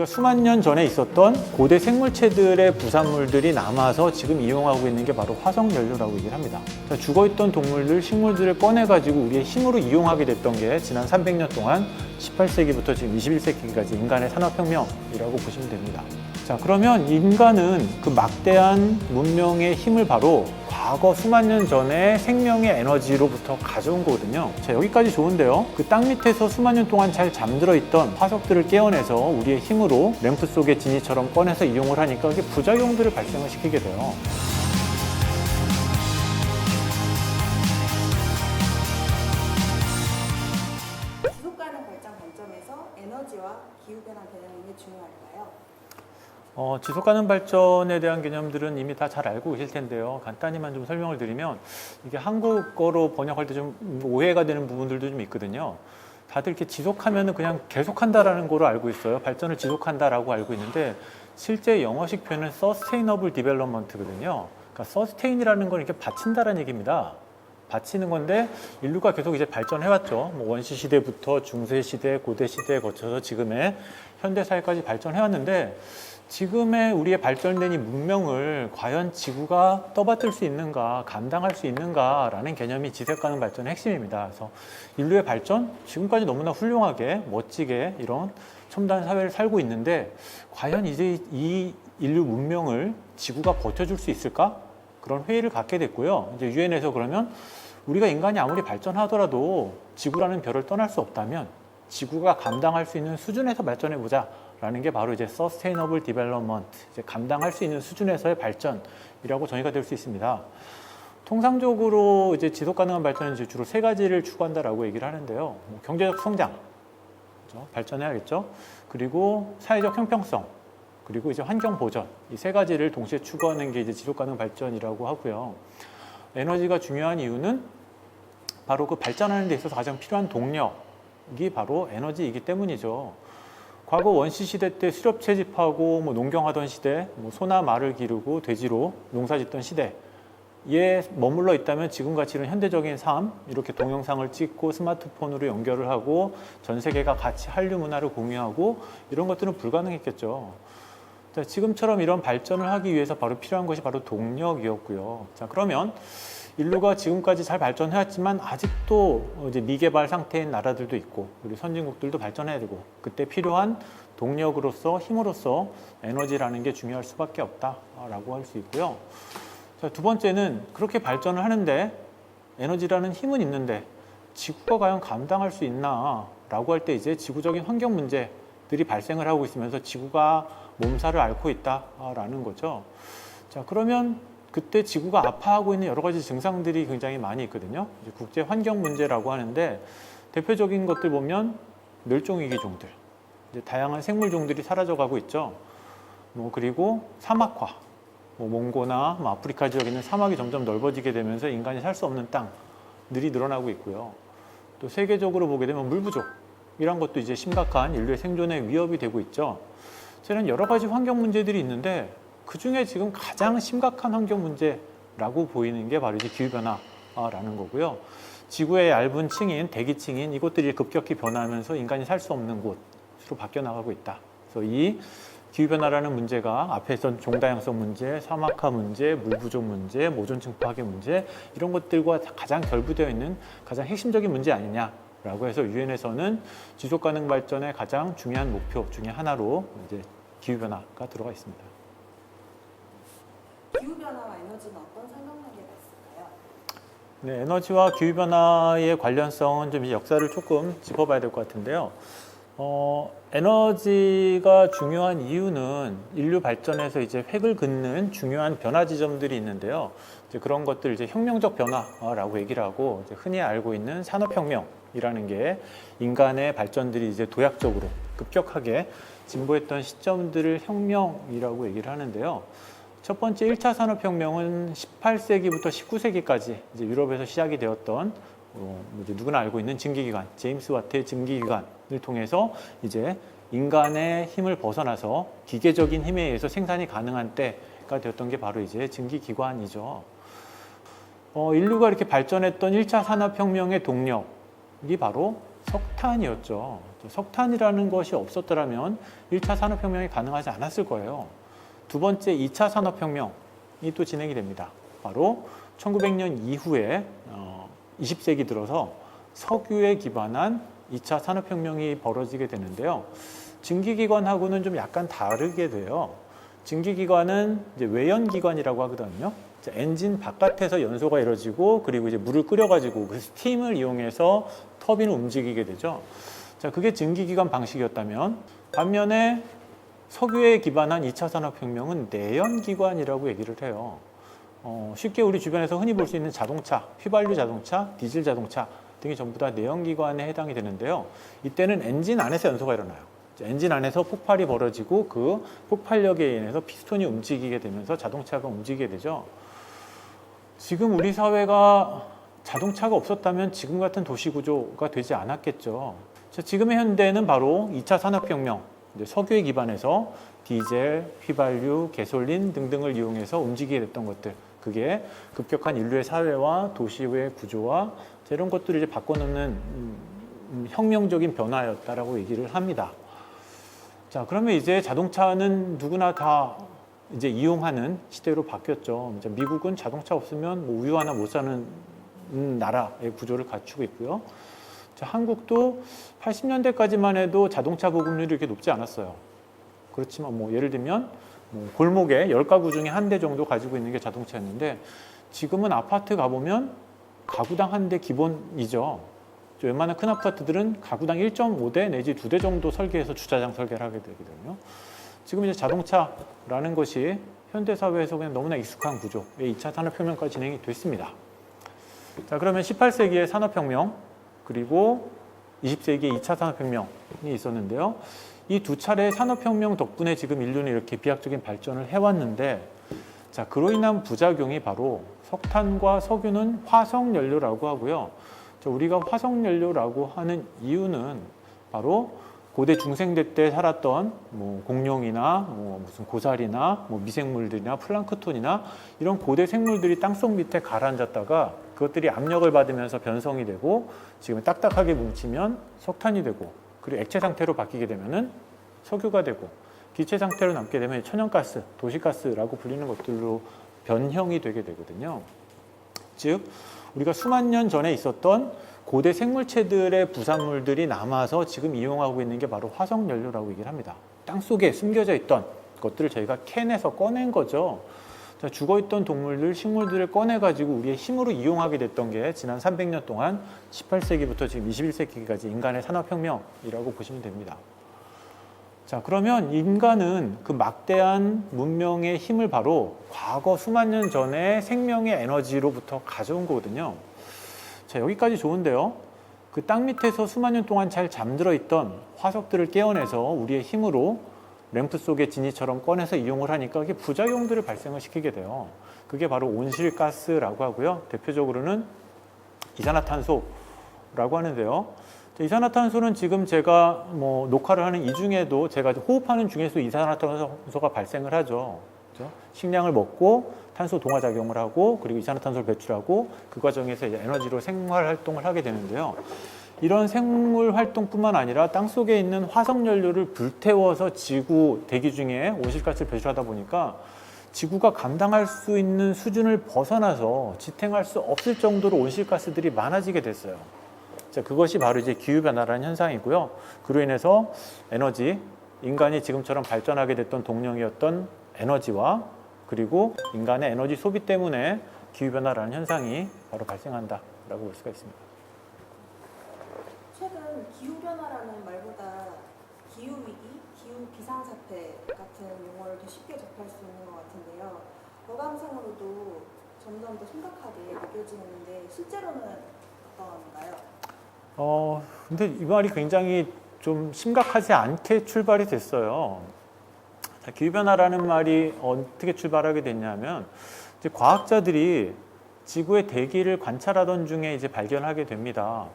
우리가 수만 년 전에 있었던 고대 생물체들의 부산물들이 남아서 지금 이용하고 있는 게 바로 화석연료라고 얘기를 합니다. 죽어있던 동물들, 식물들을 꺼내가지고 우리의 힘으로 이용하게 됐던 게 지난 300년 동안 18세기부터 지금 21세기까지 인간의 산업혁명이라고 보시면 됩니다. 자, 그러면 인간은 그 막대한 문명의 힘을 바로 과거 수만 년 전에 생명의 에너지로부터 가져온 거거든요. 자, 여기까지 좋은데요. 그 땅 밑에서 수만 년 동안 잘 잠들어 있던 화석들을 깨어내서 우리의 힘으로 램프 속의 지니처럼 꺼내서 이용을 하니까 그게 부작용들을 발생을 시키게 돼요. 지속 가능 발전 관점에서 에너지와 기후변화 개념이 중요할까요? 지속가능 발전에 대한 개념들은 이미 다 잘 알고 계실 텐데요. 간단히만 좀 설명을 드리면 이게 한국어로 번역할 때 좀 오해가 되는 부분들도 좀 있거든요. 다들 이렇게 지속하면은 그냥 계속한다라는 거로 알고 있어요. 발전을 지속한다라고 알고 있는데 실제 영어식 표현은 Sustainable Development거든요. 그러니까 Sustain이라는 건 이렇게 받친다라는 얘기입니다. 바치는 건데 인류가 계속 이제 발전해왔죠. 뭐 원시 시대부터 중세 시대, 고대 시대에 거쳐서 지금의 현대 사회까지 발전해왔는데 지금의 우리의 발전된 이 문명을 과연 지구가 떠받들 수 있는가, 감당할 수 있는가라는 개념이 지속가능 발전의 핵심입니다. 그래서 인류의 발전, 지금까지 너무나 훌륭하게, 멋지게 이런 첨단 사회를 살고 있는데 과연 이제 이 인류 문명을 지구가 버텨줄 수 있을까? 그런 회의를 갖게 됐고요. 이제 유엔에서 그러면 우리가 인간이 아무리 발전하더라도 지구라는 별을 떠날 수 없다면 지구가 감당할 수 있는 수준에서 발전해보자. 라는 게 바로 이제 Sustainable Development, 이제 감당할 수 있는 수준에서의 발전이라고 정의가 될 수 있습니다. 통상적으로 이제 지속 가능한 발전은 이제 주로 세 가지를 추구한다라고 얘기를 하는데요. 경제적 성장, 그렇죠? 발전해야겠죠. 그리고 사회적 형평성, 그리고 이제 환경 보전, 이 세 가지를 동시에 추구하는 게 이제 지속 가능 발전이라고 하고요. 에너지가 중요한 이유는 바로 그 발전하는 데 있어서 가장 필요한 동력이 바로 에너지이기 때문이죠. 과거 원시 시대 때 수렵 채집하고 뭐 농경하던 시대, 뭐 소나 말을 기르고 돼지로 농사짓던 시대에 머물러 있다면 지금같이 이런 현대적인 삶, 이렇게 동영상을 찍고 스마트폰으로 연결을 하고 전 세계가 같이 한류 문화를 공유하고 이런 것들은 불가능했겠죠. 자, 지금처럼 이런 발전을 하기 위해서 바로 필요한 것이 바로 동력이었고요. 자, 그러면 인류가 지금까지 잘 발전해왔지만 아직도 이제 미개발 상태인 나라들도 있고 우리 선진국들도 발전해야 되고 그때 필요한 동력으로서 힘으로서 에너지라는 게 중요할 수밖에 없다라고 할 수 있고요. 자, 두 번째는 그렇게 발전을 하는데 에너지라는 힘은 있는데 지구가 과연 감당할 수 있나라고 할 때 이제 지구적인 환경 문제들이 발생을 하고 있으면서 지구가 몸살을 앓고 있다라는 거죠. 자, 그러면 그때 지구가 아파하고 있는 여러 가지 증상들이 굉장히 많이 있거든요. 이제 국제 환경 문제라고 하는데 대표적인 것들 보면 멸종위기 종들, 이제 다양한 생물 종들이 사라져가고 있죠. 그리고 사막화, 몽고나 아프리카 지역에 있는 사막이 점점 넓어지게 되면서 인간이 살 수 없는 땅들이 늘어나고 있고요. 또 세계적으로 보게 되면 물 부족, 이런 것도 이제 심각한 인류의 생존에 위협이 되고 있죠. 저는 여러 가지 환경 문제들이 있는데 그 중에 지금 가장 심각한 환경 문제라고 보이는 게 바로 이제 기후변화라는 거고요. 지구의 얇은 층인, 대기층인 이것들이 급격히 변하면서 인간이 살 수 없는 곳으로 바뀌어 나가고 있다. 그래서 이 기후변화라는 문제가 앞에선 종다양성 문제, 사막화 문제, 물 부족 문제, 오존층 파괴 문제 이런 것들과 가장 결부되어 있는 가장 핵심적인 문제 아니냐라고 해서 유엔에서는 지속 가능 발전의 가장 중요한 목표 중에 하나로 이제 기후변화가 들어가 있습니다. 기후변화와 에너지는 어떤 상관관계가 있을까요? 네, 에너지와 기후변화의 관련성은 좀 역사를 조금 짚어봐야 될 것 같은데요. 에너지가 중요한 이유는 인류 발전에서 이제 획을 긋는 중요한 변화 지점들이 있는데요. 이제 그런 것들 이제 혁명적 변화라고 얘기를 하고 이제 흔히 알고 있는 산업혁명이라는 게 인간의 발전들이 이제 도약적으로 급격하게 진보했던 시점들을 혁명이라고 얘기를 하는데요. 첫 번째 1차 산업혁명은 18세기부터 19세기까지 이제 유럽에서 시작이 되었던 이제 누구나 알고 있는 증기기관, 제임스 와트의 증기기관을 통해서 이제 인간의 힘을 벗어나서 기계적인 힘에 의해서 생산이 가능한 때가 되었던 게 바로 이제 증기기관이죠. 인류가 이렇게 발전했던 1차 산업혁명의 동력이 바로 석탄이었죠. 석탄이라는 것이 없었더라면 1차 산업혁명이 가능하지 않았을 거예요. 두 번째 2차 산업혁명이 또 진행이 됩니다. 바로 1900년 이후에 20세기 들어서 석유에 기반한 2차 산업혁명이 벌어지게 되는데요. 증기기관하고는 좀 약간 다르게 돼요. 증기기관은 이제 외연기관이라고 하거든요. 엔진 바깥에서 연소가 이루어지고 그리고 이제 물을 끓여가지고 그 스팀을 이용해서 터빈을 움직이게 되죠. 자, 그게 증기기관 방식이었다면 반면에 석유에 기반한 2차 산업혁명은 내연기관이라고 얘기를 해요. 쉽게 우리 주변에서 흔히 볼 수 있는 자동차, 휘발유 자동차, 디젤 자동차 등이 전부 다 내연기관에 해당이 되는데요. 이때는 엔진 안에서 연소가 일어나요. 엔진 안에서 폭발이 벌어지고 그 폭발력에 인해서 피스톤이 움직이게 되면서 자동차가 움직이게 되죠. 지금 우리 사회가 자동차가 없었다면 지금 같은 도시 구조가 되지 않았겠죠. 지금의 현대는 바로 2차 산업혁명, 석유에 기반해서 디젤, 휘발유, 가솔린 등등을 이용해서 움직이게 됐던 것들, 그게 급격한 인류의 사회와 도시의 구조와 이런 것들을 이제 바꿔놓는 혁명적인 변화였다라고 얘기를 합니다. 자, 그러면 이제 자동차는 누구나 다 이제 이용하는 시대로 바뀌었죠. 이제 미국은 자동차 없으면 뭐 우유 하나 못 사는 나라의 구조를 갖추고 있고요. 자, 한국도 80년대까지만 해도 자동차 보급률이 이렇게 높지 않았어요. 그렇지만 뭐 예를 들면 뭐 골목에 10가구 중에 한 대 정도 가지고 있는 게 자동차였는데 지금은 아파트 가보면 가구당 한 대 기본이죠. 웬만한 큰 아파트들은 가구당 1.5대 내지 2대 정도 설계해서 주차장 설계를 하게 되거든요. 지금 이제 자동차라는 것이 현대사회에서 그냥 너무나 익숙한 구조의 2차 산업혁명까지 진행이 됐습니다. 자, 그러면 18세기의 산업혁명 그리고 20세기의 2차 산업혁명이 있었는데요. 이 두 차례의 산업혁명 덕분에 지금 인류는 이렇게 비약적인 발전을 해왔는데 자, 그로 인한 부작용이 바로 석탄과 석유는 화석연료라고 하고요. 자, 우리가 화석연료라고 하는 이유는 바로 고대 중생대 때 살았던 뭐 공룡이나 뭐 무슨 고사리나 뭐 미생물들이나 플랑크톤이나 이런 고대 생물들이 땅속 밑에 가라앉았다가 그것들이 압력을 받으면서 변성이 되고 지금 딱딱하게 뭉치면 석탄이 되고 그리고 액체 상태로 바뀌게 되면은 석유가 되고 기체 상태로 남게 되면 천연가스, 도시가스라고 불리는 것들로 변형이 되게 되거든요. 즉 우리가 수만 년 전에 있었던 고대 생물체들의 부산물들이 남아서 지금 이용하고 있는 게 바로 화석연료라고 얘기를 합니다. 땅속에 숨겨져 있던 것들을 저희가 캔에서 꺼낸 거죠. 자, 죽어있던 동물들, 식물들을 꺼내가지고 우리의 힘으로 이용하게 됐던 게 지난 300년 동안 18세기부터 지금 21세기까지 인간의 산업혁명이라고 보시면 됩니다. 자, 그러면 인간은 그 막대한 문명의 힘을 바로 과거 수만 년 전에 생명의 에너지로부터 가져온 거거든요. 자, 여기까지 좋은데요. 그 땅 밑에서 수만 년 동안 잘 잠들어 있던 화석들을 깨어내서 우리의 힘으로 램프 속의 진이처럼 꺼내서 이용을 하니까 그게 부작용들을 발생을 시키게 돼요. 그게 바로 온실가스라고 하고요. 대표적으로는 이산화탄소라고 하는데요. 이산화탄소는 지금 제가 뭐 녹화를 하는 이 중에도 제가 호흡하는 중에서 이산화탄소가 발생을 하죠. 그렇죠? 식량을 먹고 탄소 동화 작용을 하고 그리고 이산화탄소를 배출하고 그 과정에서 이제 에너지로 생활 활동을 하게 되는데요. 이런 생물 활동뿐만 아니라 땅 속에 있는 화석 연료를 불태워서 지구 대기 중에 온실가스를 배출하다 보니까 지구가 감당할 수 있는 수준을 벗어나서 지탱할 수 없을 정도로 온실가스들이 많아지게 됐어요. 자, 그것이 바로 이제 기후변화라는 현상이고요. 그로 인해서 에너지, 인간이 지금처럼 발전하게 됐던 동력이었던 에너지와 그리고 인간의 에너지 소비 때문에 기후변화라는 현상이 바로 발생한다라고 볼 수가 있습니다. 최근 기후변화라는 말보다 기후위기, 기후비상사태 같은 용어를 더 쉽게 접할 수 있는 것 같은데요. 어감상으로도 점점 더 심각하게 느껴지는데 실제로는 어떤가요? 근데 이 말이 굉장히 좀 심각하지 않게 출발이 됐어요. 자, 기후변화라는 말이 어떻게 출발하게 됐냐면 이제 과학자들이 지구의 대기를 관찰하던 중에 이제 발견하게 됩니다.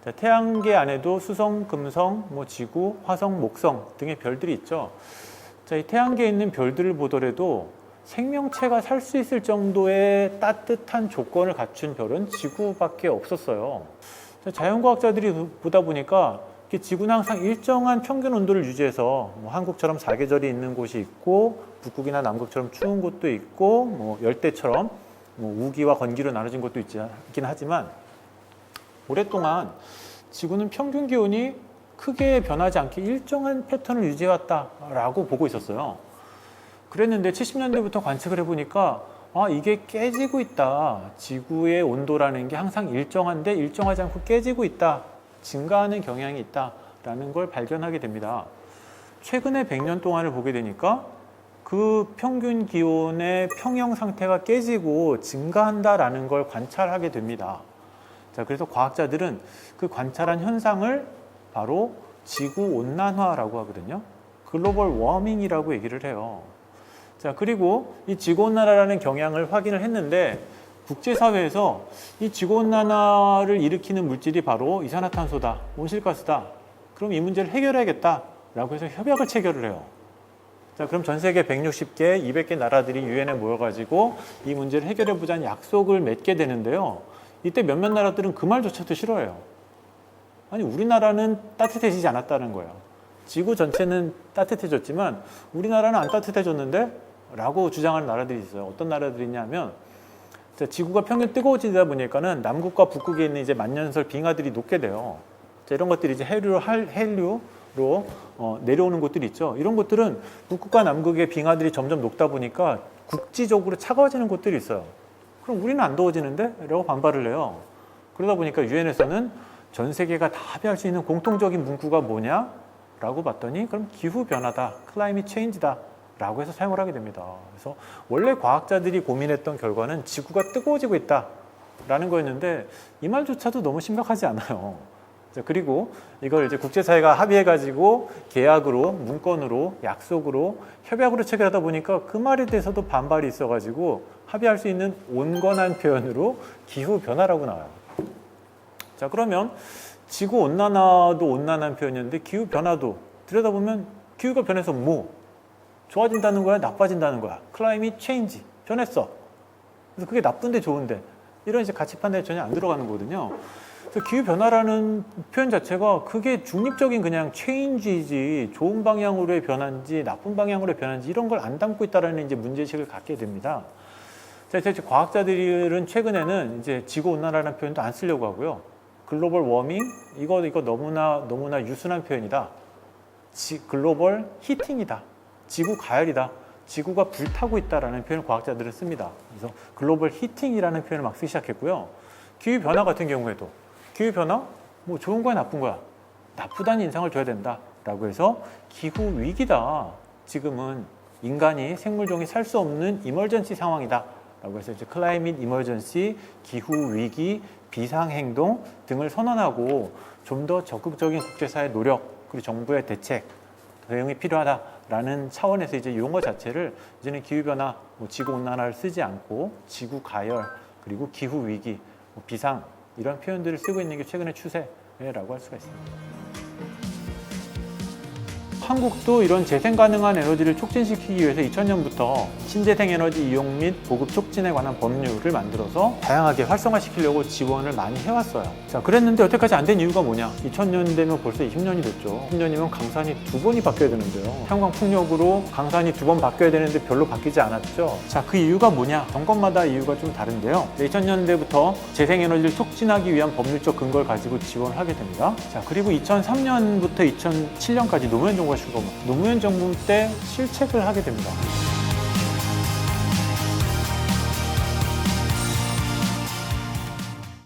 자, 태양계 안에도 수성, 금성, 뭐 지구, 화성, 목성 등의 별들이 있죠. 자, 이 태양계에 있는 별들을 보더라도 생명체가 살 수 있을 정도의 따뜻한 조건을 갖춘 별은 지구밖에 없었어요. 자연과학자들이 보다 보니까 지구는 항상 일정한 평균 온도를 유지해서 뭐 한국처럼 사계절이 있는 곳이 있고 북극이나 남극처럼 추운 곳도 있고 뭐 열대처럼 뭐 우기와 건기로 나눠진 곳도 있긴 하지만 오랫동안 지구는 평균 기온이 크게 변하지 않게 일정한 패턴을 유지해왔다라고 보고 있었어요. 그랬는데 70년대부터 관측을 해보니까 이게 깨지고 있다. 지구의 온도라는 게 항상 일정한데 일정하지 않고 깨지고 있다. 증가하는 경향이 있다라는 걸 발견하게 됩니다. 최근에 100년 동안을 보게 되니까 그 평균 기온의 평형 상태가 깨지고 증가한다라는 걸 관찰하게 됩니다. 자, 그래서 과학자들은 그 관찰한 현상을 바로 지구 온난화라고 하거든요. 글로벌 워밍이라고 얘기를 해요. 자, 그리고 이 지구 온난화라는 경향을 확인을 했는데 국제사회에서 이 지구 온난화를 일으키는 물질이 바로 이산화탄소다, 온실가스다. 그럼 이 문제를 해결해야겠다라고 해서 협약을 체결을 해요. 자, 그럼 전 세계 160개, 200개 나라들이 유엔에 모여가지고 이 문제를 해결해보자는 약속을 맺게 되는데요. 이때 몇몇 나라들은 그 말조차도 싫어해요. 아니, 우리나라는 따뜻해지지 않았다는 거예요. 지구 전체는 따뜻해졌지만 우리나라는 안 따뜻해졌는데? 라고 주장하는 나라들이 있어요. 어떤 나라들이냐면 지구가 평균 뜨거워지다 보니까는 남극과 북극에 있는 이제 만년설 빙하들이 녹게 돼요. 자, 이런 것들이 이제 헬류로 내려오는 곳들이 있죠. 이런 곳들은 북극과 남극의 빙하들이 점점 녹다 보니까 국지적으로 차가워지는 곳들이 있어요. 그럼 우리는 안 더워지는데? 라고 반발을 해요. 그러다 보니까 유엔에서는 전 세계가 다 합의할 수 있는 공통적인 문구가 뭐냐? 라고 봤더니 그럼 기후변화다, 클라이밋 체인지다 라고 해서 사용을 하게 됩니다. 그래서 원래 과학자들이 고민했던 결과는 지구가 뜨거워지고 있다라는 거였는데 이 말조차도 너무 심각하지 않아요. 그리고 이걸 이제 국제사회가 합의해가지고 계약으로, 문건으로, 약속으로, 협약으로 체결하다 보니까 그 말에 대해서도 반발이 있어가지고 합의할 수 있는 온건한 표현으로 기후변화라고 나와요. 자, 그러면 지구 온난화도 온난한 표현이었는데 기후변화도 들여다보면 기후가 변해서 뭐? 좋아진다는 거야? 나빠진다는 거야? 클라이밋 체인지. 변했어. 그래서 그게 나쁜데 좋은데 이런 이제 가치 판단이 전혀 안 들어가는 거거든요. 그래서 기후변화라는 표현 자체가 그게 중립적인 그냥 체인지지 좋은 방향으로의 변화인지 나쁜 방향으로의 변화인지 이런 걸 안 담고 있다라는 이제 문제의식을 갖게 됩니다. 자, 이제 과학자들은 최근에는 이제 지구 온난화라는 표현도 안 쓰려고 하고요. 글로벌 워밍 이거 너무나 유순한 표현이다. 글로벌 히팅이다. 지구 가열이다. 지구가 불타고 있다라는 표현을 과학자들은 씁니다. 그래서 글로벌 히팅이라는 표현을 막 쓰기 시작했고요. 기후 변화 같은 경우에도 기후 변화 뭐 좋은 거야 나쁜 거야? 나쁘다는 인상을 줘야 된다라고 해서 기후 위기다. 지금은 인간이 생물종이 살 수 없는 이머전시 상황이다. 라고 해서 이제 클라이밋 이머전시, 기후 위기, 비상 행동 등을 선언하고 좀 더 적극적인 국제사회 노력 그리고 정부의 대책 대응이 필요하다라는 차원에서 이제 용어 자체를 이제는 기후 변화, 지구 온난화를 쓰지 않고 지구 가열 그리고 기후 위기, 비상 이런 표현들을 쓰고 있는 게 최근의 추세라고 할 수가 있습니다. 한국도 이런 재생 가능한 에너지를 촉진시키기 위해서 2000년부터 신재생 에너지 이용 및 보급 촉진에 관한 법률을 만들어서 다양하게 활성화시키려고 지원을 많이 해왔어요. 자, 그랬는데 여태까지 안 된 이유가 뭐냐? 2000년 되면 벌써 20년이 됐죠. 10년이면 강산이 2번이 바뀌어야 되는데요. 태양광 풍력으로 강산이 2번 바뀌어야 되는데 별로 바뀌지 않았죠. 자, 그 이유가 뭐냐? 정권마다 이유가 좀 다른데요. 2000년대부터 재생 에너지를 촉진하기 위한 법률적 근거를 가지고 지원을 하게 됩니다. 자, 그리고 2003년부터 2007년까지 노무현 정부가 노무현 정부 때 실책을 하게 됩니다.